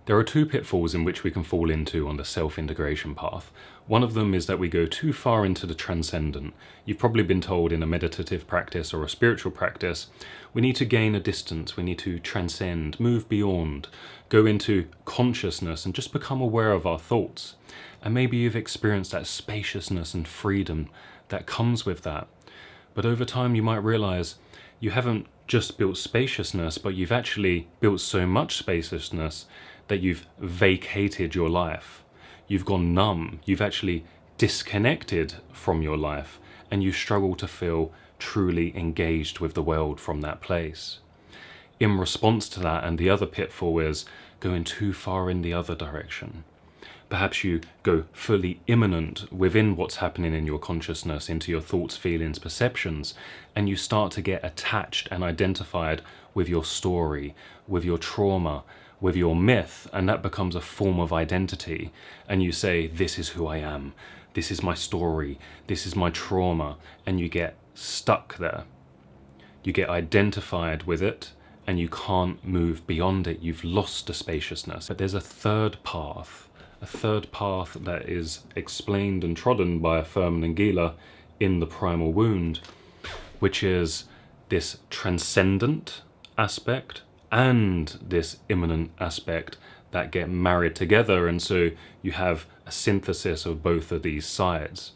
There are two pitfalls in which we can fall into on the self-integration path. One of them is that we go too far into the transcendent. You've probably been told in a meditative practice or a spiritual practice, we need to gain a distance, we need to transcend, move beyond, go into consciousness and just become aware of our thoughts. And maybe you've experienced that spaciousness and freedom that comes with that. But over time you might realize you haven't just built spaciousness, but you've actually built so much spaciousness that you've vacated your life. You've gone numb. You've actually disconnected from your life, and you struggle to feel truly engaged with the world from that place. In response to that, and the other pitfall is going too far in the other direction. Perhaps you go fully immanent within what's happening in your consciousness, into your thoughts, feelings, perceptions, and you start to get attached and identified with your story, with your trauma, with your myth, and that becomes a form of identity. And you say, this is who I am, this is my story, this is my trauma, and you get stuck there. You get identified with it, and you can't move beyond it. You've lost the spaciousness. But there's a third path that is explained and trodden by Firman and Gila in the Primal Wound, which is this transcendent aspect and this immanent aspect that get married together, and so you have a synthesis of both of these sides.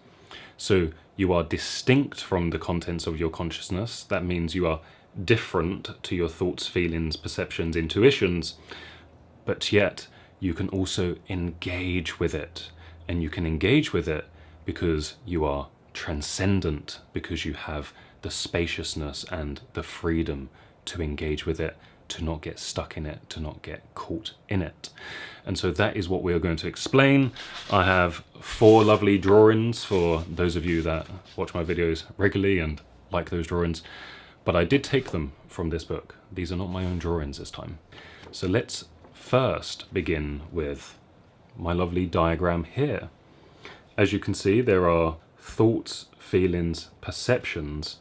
So you are distinct from the contents of your consciousness. That means you are different to your thoughts, feelings, perceptions, intuitions, but yet you can also engage with it. And you can engage with it because you are transcendent, because you have the spaciousness and the freedom to engage with it, to not get stuck in it, to not get caught in it. And so that is what we are going to explain. I have 4 lovely drawings for those of you that watch my videos regularly and like those drawings, but I did take them from this book. These are not my own drawings this time. So let's first begin with my lovely diagram here. As you can see, there are thoughts, feelings, perceptions,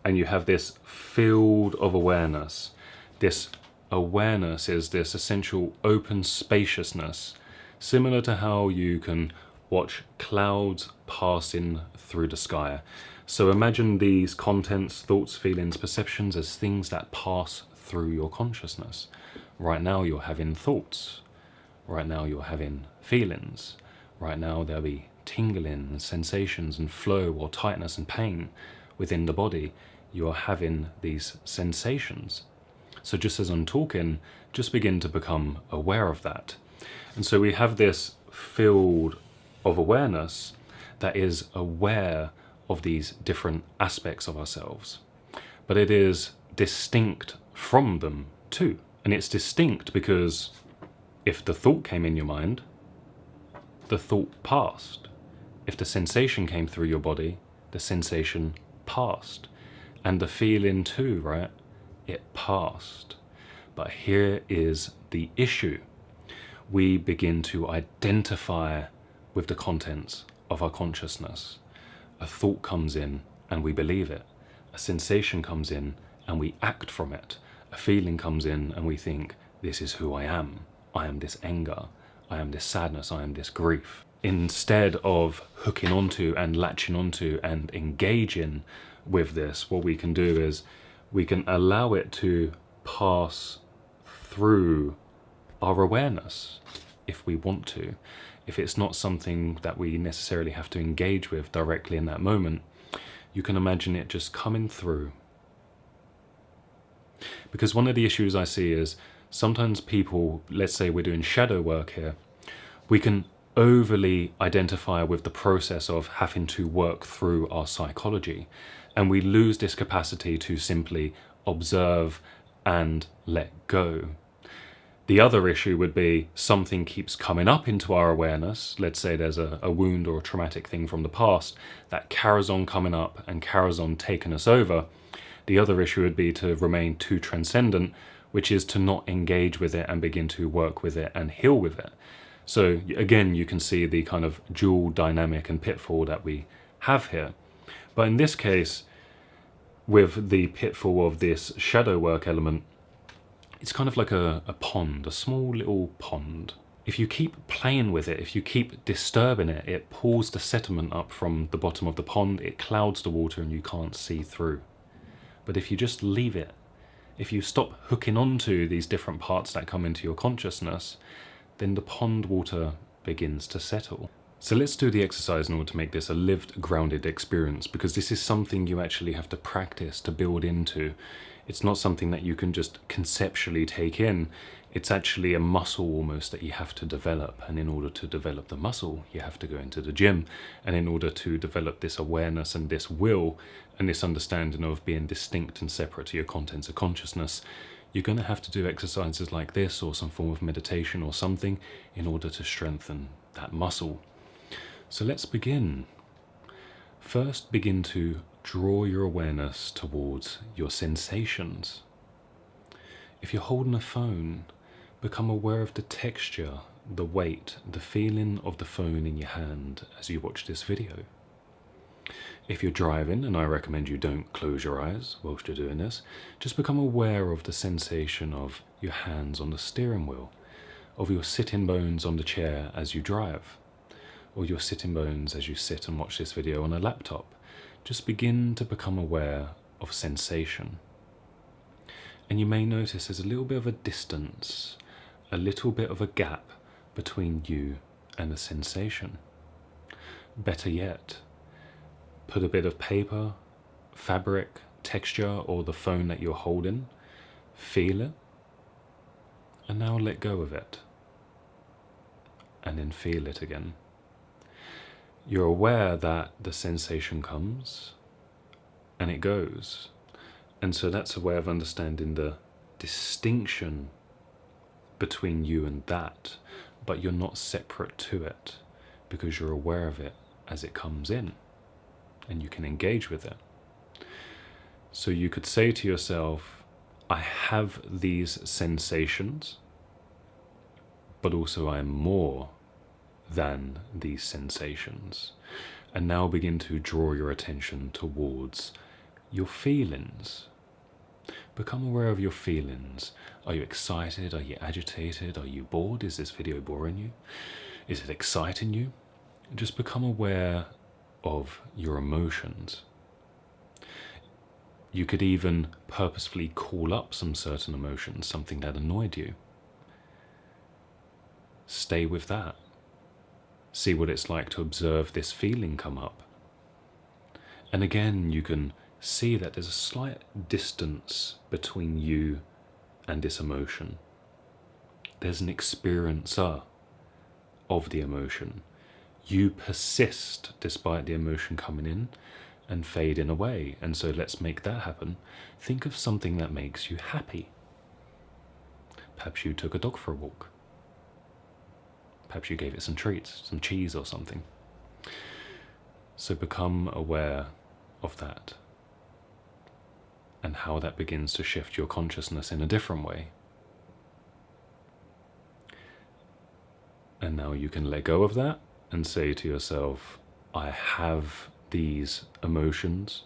and you have this field of awareness. This awareness is this essential open spaciousness, similar to how you can watch clouds passing through the sky. So imagine these contents, thoughts, feelings, perceptions as things that pass through your consciousness. Right now you're having thoughts. Right now you're having feelings. Right now there'll be tingling and sensations and flow or tightness and pain within the body. You are having these sensations. So just as I'm talking, just begin to become aware of that. And so we have this field of awareness that is aware of these different aspects of ourselves. But it is distinct from them too. And it's distinct because if the thought came in your mind, the thought passed. If the sensation came through your body, the sensation passed. And the feeling too, right? It passed. But here is the issue. We begin to identify with the contents of our consciousness. A thought comes in and we believe it. A sensation comes in and we act from it. A feeling comes in and we think, this is who I am. I am this anger. I am this sadness. I am this grief. Instead of hooking onto and latching onto and engaging with this, what we can do is we can allow it to pass through our awareness if we want to. If it's not something that we necessarily have to engage with directly in that moment, you can imagine it just coming through. Because one of the issues I see is sometimes people, let's say we're doing shadow work here, we can overly identify with the process of having to work through our psychology, and we lose this capacity to simply observe and let go. The other issue would be something keeps coming up into our awareness. Let's say there's a wound or a traumatic thing from the past that carries on coming up and carries on taking us over. The other issue would be to remain too transcendent, which is to not engage with it and begin to work with it and heal with it. So again, you can see the kind of dual dynamic and pitfall that we have here. But in this case, with the pitfall of this shadow work element, It's kind of like a pond, a small little pond. If you keep playing with it, if you keep disturbing it, it pulls the sediment up from the bottom of the pond, it clouds the water and you can't see through. But if you just leave it, if you stop hooking onto these different parts that come into your consciousness, then the pond water begins to settle. So let's do the exercise in order to make this a lived, grounded experience, because this is something you actually have to practice to build into. It's not something that you can just conceptually take in. It's actually a muscle almost that you have to develop. And in order to develop the muscle, you have to go into the gym. And in order to develop this awareness and this will and this understanding of being distinct and separate to your contents of consciousness, you're going to have to do exercises like this or some form of meditation or something in order to strengthen that muscle. So let's begin. First, begin to draw your awareness towards your sensations. If you're holding a phone, become aware of the texture, the weight, the feeling of the phone in your hand as you watch this video. If you're driving, and I recommend you don't close your eyes whilst you're doing this, just become aware of the sensation of your hands on the steering wheel, of your sitting bones on the chair as you drive, or your sitting bones as you sit and watch this video on a laptop. Just begin to become aware of sensation. And you may notice there's a little bit of a distance, a little bit of a gap between you and the sensation. Better yet, put a bit of paper, fabric, texture, or the phone that you're holding, feel it, and now let go of it, and then feel it again. You're aware that the sensation comes and it goes. And so that's a way of understanding the distinction between you and that, but you're not separate to it because you're aware of it as it comes in and you can engage with it. So you could say to yourself, I have these sensations, but also I am more than these sensations. And now begin to draw your attention towards your feelings. Become aware of your feelings. Are you excited? Are you agitated? Are you bored? Is this video boring you? Is it exciting you? Just become aware of your emotions. You could even purposefully call up some certain emotions, something that annoyed you. Stay with that. See what it's like to observe this feeling come up. And again, you can see that there's a slight distance between you and this emotion. There's an experiencer of the emotion. You persist despite the emotion coming in and fading away. And so let's make that happen. Think of something that makes you happy. Perhaps you took a dog for a walk. Perhaps you gave it some treats, some cheese or something. So become aware of that and how that begins to shift your consciousness in a different way. And now you can let go of that and say to yourself, I have these emotions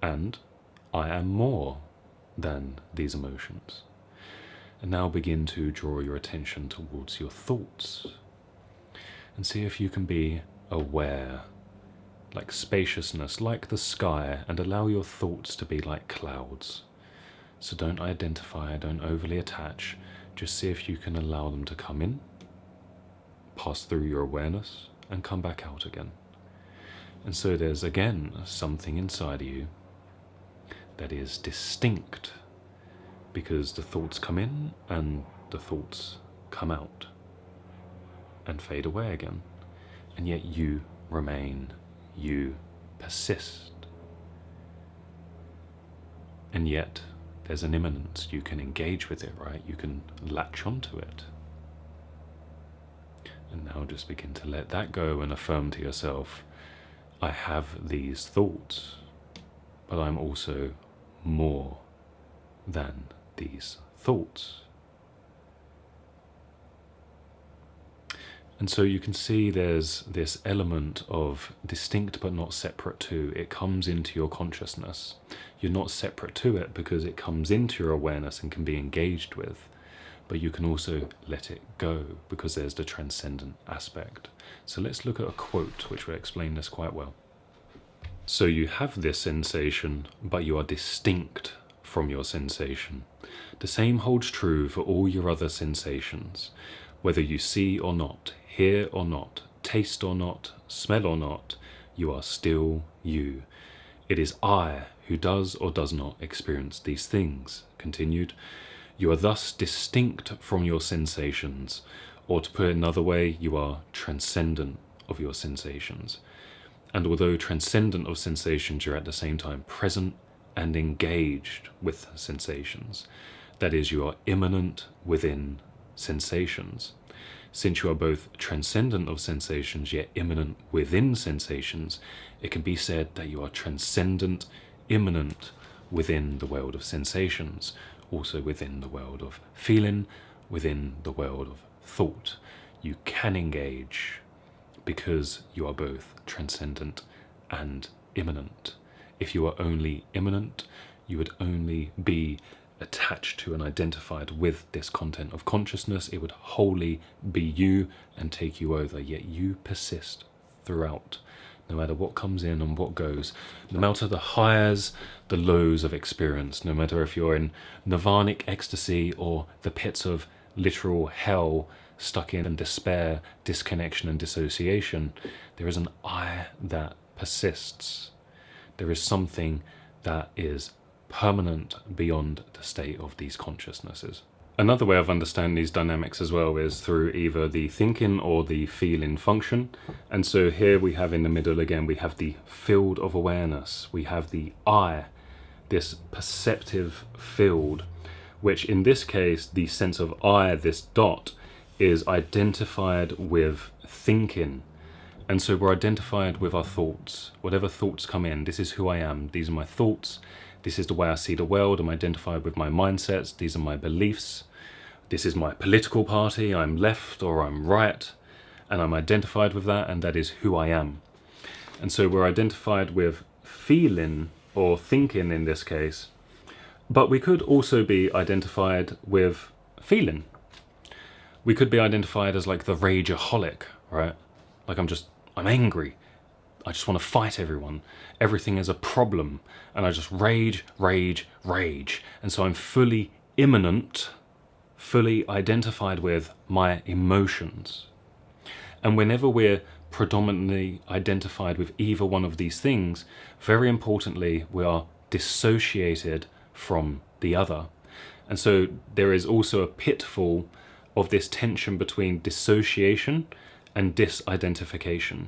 and I am more than these emotions. And now begin to draw your attention towards your thoughts and see if you can be aware, like spaciousness, like the sky, and allow your thoughts to be like clouds. So don't identify, don't overly attach, just see if you can allow them to come in, pass through your awareness, and come back out again. And so there's again something inside of you that is distinct, because the thoughts come in and the thoughts come out and fade away again. And yet you remain, you persist. And yet there's an immanence, you can engage with it, right? You can latch onto it. And now just begin to let that go and affirm to yourself, I have these thoughts, but I'm also more than these thoughts. And so you can see there's this element of distinct but not separate to. It comes into your consciousness. You're not separate to it because it comes into your awareness and can be engaged with. But you can also let it go because there's the transcendent aspect. So let's look at a quote which will explain this quite well. So you have this sensation, but you are distinct from your sensation. The same holds true for all your other sensations. Whether you see or not, hear or not, taste or not, smell or not, you are still you. It is I who does or does not experience these things. Continued. You are thus distinct from your sensations, or to put it another way, you are transcendent of your sensations. And although transcendent of sensations, you're at the same time present and engaged with sensations. That is, you are immanent within sensations. Since you are both transcendent of sensations yet immanent within sensations, it can be said that you are transcendent, immanent within the world of sensations, also within the world of feeling, within the world of thought. You can engage because you are both transcendent and immanent. If you are only immanent, you would only be attached to and identified with this content of consciousness. It would wholly be you and take you over, yet you persist throughout, no matter what comes in and what goes, no matter the highs, the lows of experience, no matter if you're in nirvanic ecstasy or the pits of literal hell, stuck in despair, disconnection and dissociation, there is an I that persists. There is something that is permanent beyond the state of these consciousnesses. Another way of understanding these dynamics as well is through either the thinking or the feeling function. And so here we have in the middle again, we have the field of awareness. We have the I, this perceptive field, which in this case, the sense of I, this dot, is identified with thinking. And so we're identified with our thoughts. Whatever thoughts come in, this is who I am. These are my thoughts. This is the way I see the world. I'm identified with my mindsets. These are my beliefs. This is my political party. I'm left or I'm right. And I'm identified with that, and that is who I am. And so we're identified with feeling or thinking in this case. But we could also be identified with feeling. We could be identified as like the rageaholic, right? Like I'm angry. I just want to fight everyone. Everything is a problem. And I just rage. And so I'm fully immanent, fully identified with my emotions. And whenever we're predominantly identified with either one of these things, very importantly, we are dissociated from the other. And so there is also a pitfall of this tension between dissociation and disidentification.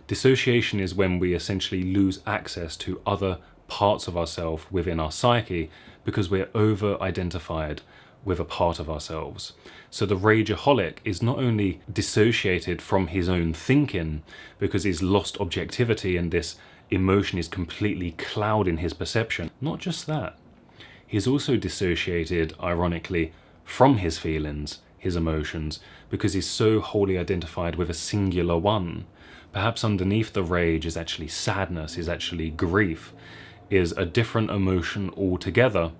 Dissociation is when we essentially lose access to other parts of ourselves within our psyche because we're over-identified with a part of ourselves. So the rageaholic is not only dissociated from his own thinking because he's lost objectivity and this emotion is completely clouding his perception. Not just that. He's also dissociated, ironically, from his feelings, his emotions, because he's so wholly identified with a singular one. Perhaps underneath the rage is actually sadness, is actually grief, is a different emotion altogether.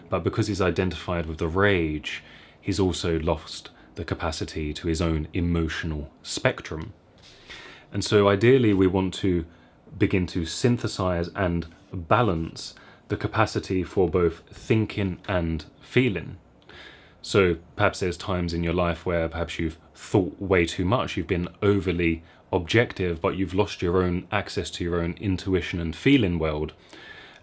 But because he's identified with the rage, he's also lost the capacity to his own emotional spectrum. And so ideally we want to begin to synthesize and balance the capacity for both thinking and feeling. So perhaps there's times in your life where perhaps you've thought way too much, you've been overly objective, but you've lost your own access to your own intuition and feeling world,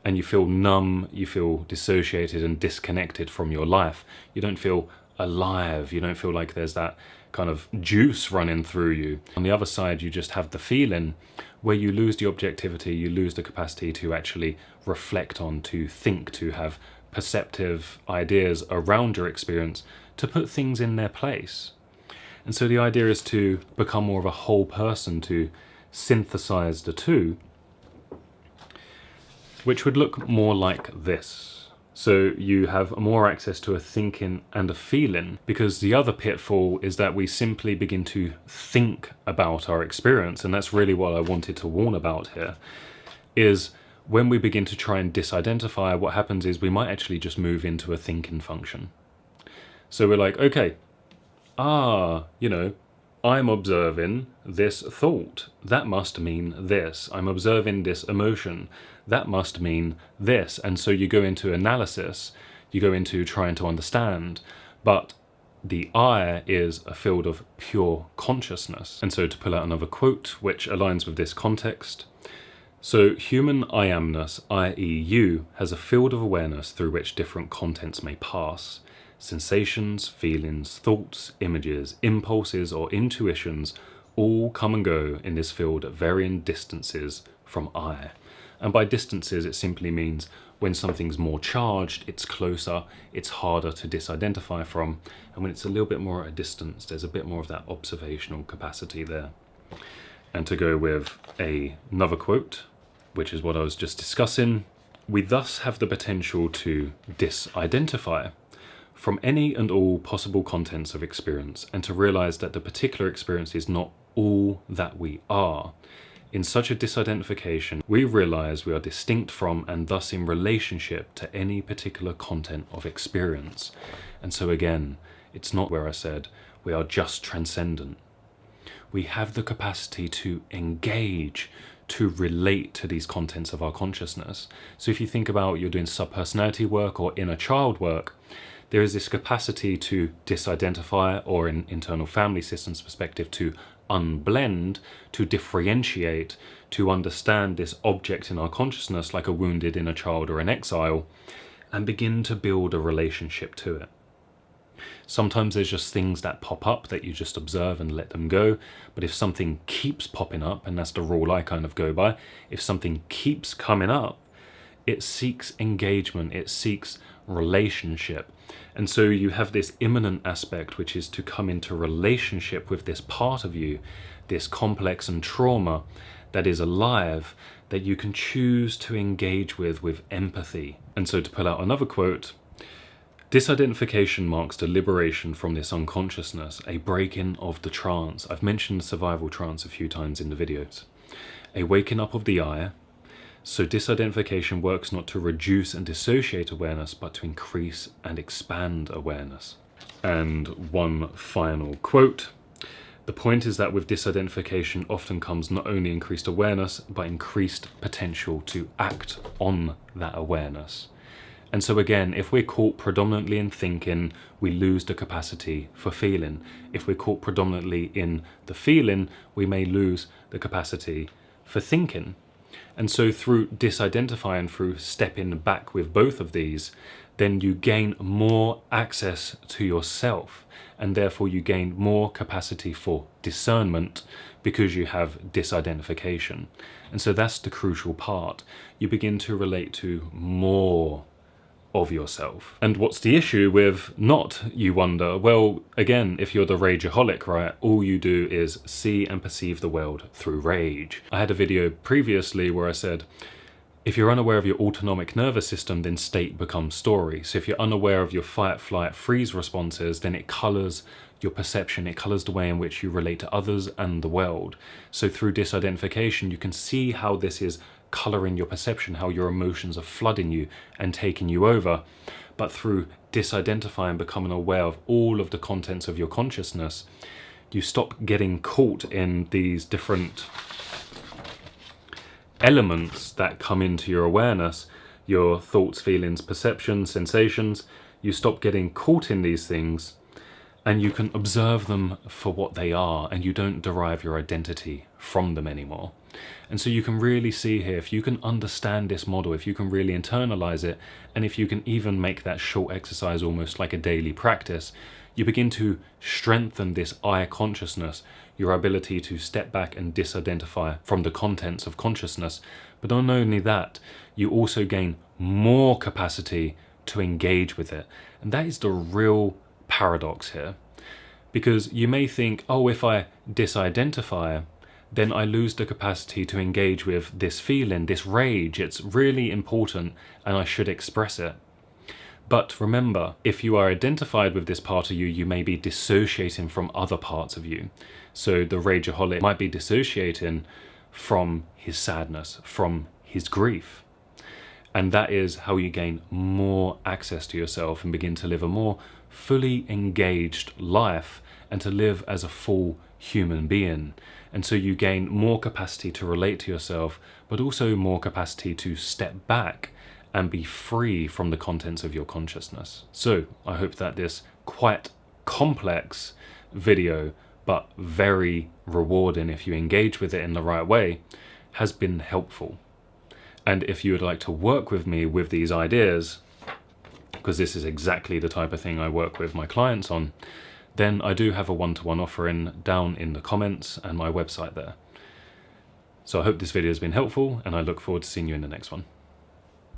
and you feel numb, you feel dissociated and disconnected from your life. You don't feel alive, you don't feel like there's that kind of juice running through you. On the other side, you just have the feeling where you lose the objectivity, you lose the capacity to actually reflect on, to think, to have perceptive ideas around your experience, to put things in their place. And so the idea is to become more of a whole person, to synthesize the two, which would look more like this. So you have more access to a thinking and a feeling, because the other pitfall is that we simply begin to think about our experience. And that's really what I wanted to warn about here, is when we begin to try and disidentify, what happens is we might actually just move into a thinking function. So we're like, okay, I'm observing this thought. That must mean this. I'm observing this emotion. That must mean this. And so you go into analysis, you go into trying to understand, but the I is a field of pure consciousness. And so to pull out another quote, which aligns with this context, so human I amness, i.e. you, has a field of awareness through which different contents may pass. Sensations, feelings, thoughts, images, impulses, or intuitions all come and go in this field at varying distances from I. And by distances, it simply means when something's more charged, it's closer, it's harder to disidentify from. And when it's a little bit more at a distance, there's a bit more of that observational capacity there. And to go with another quote, which is what I was just discussing, we thus have the potential to disidentify from any and all possible contents of experience, and to realize that the particular experience is not all that we are. In such a disidentification, we realize we are distinct from and thus in relationship to any particular content of experience. And so again, it's not where I said we are just transcendent. We have the capacity to engage, to relate to these contents of our consciousness. So if you think about you're doing subpersonality work or inner child work, there is this capacity to disidentify, or in internal family systems perspective, to unblend, to differentiate, to understand this object in our consciousness like a wounded inner child or an exile, and begin to build a relationship to it. Sometimes there's just things that pop up that you just observe and let them go. But if something keeps popping up, and that's the rule I kind of go by, if something keeps coming up, it seeks engagement, it seeks relationship. And so you have this immanent aspect, which is to come into relationship with this part of you, this complex and trauma that is alive, that you can choose to engage with empathy. And so to pull out another quote, disidentification marks the liberation from this unconsciousness, a breaking of the trance. I've mentioned survival trance a few times in the videos. A waking up of the I. So disidentification works not to reduce and dissociate awareness, but to increase and expand awareness. And one final quote. The point is that with disidentification often comes not only increased awareness, but increased potential to act on that awareness. And so again, if we're caught predominantly in thinking, we lose the capacity for feeling. If we're caught predominantly in the feeling, we may lose the capacity for thinking. And so through disidentifying, through stepping back with both of these, then you gain more access to yourself, and therefore you gain more capacity for discernment because you have disidentification. And so that's the crucial part. You begin to relate to more of yourself. And what's the issue with not, you wonder? Well, again, if you're the rageaholic, right, all you do is see and perceive the world through rage. I had a video previously where I said, if you're unaware of your autonomic nervous system, then state becomes story. So if you're unaware of your fight, flight, freeze responses, then it colors your perception, it colors the way in which you relate to others and the world. So through disidentification, you can see how this is coloring your perception, how your emotions are flooding you and taking you over. But through disidentifying, becoming aware of all of the contents of your consciousness, you stop getting caught in these different elements that come into your awareness, your thoughts, feelings, perceptions, sensations. You stop getting caught in these things, and you can observe them for what they are, and you don't derive your identity from them anymore. And so you can really see here, if you can understand this model, if you can really internalize it, and if you can even make that short exercise almost like a daily practice, you begin to strengthen this I consciousness, your ability to step back and disidentify from the contents of consciousness. But not only that, you also gain more capacity to engage with it. And that is the real paradox here. Because you may think, oh, if I disidentify, then I lose the capacity to engage with this feeling, this rage. It's really important and I should express it. But remember, if you are identified with this part of you, you may be dissociating from other parts of you. So the rageaholic might be dissociating from his sadness, from his grief. And that is how you gain more access to yourself and begin to live a more fully engaged life and to live as a full human being. And so you gain more capacity to relate to yourself, but also more capacity to step back and be free from the contents of your consciousness. So I hope that this quite complex video, but very rewarding if you engage with it in the right way, has been helpful. And if you would like to work with me with these ideas, because this is exactly the type of thing I work with my clients on, then I do have a one-to-one offering down in the comments and my website there. So I hope this video has been helpful, and I look forward to seeing you in the next one.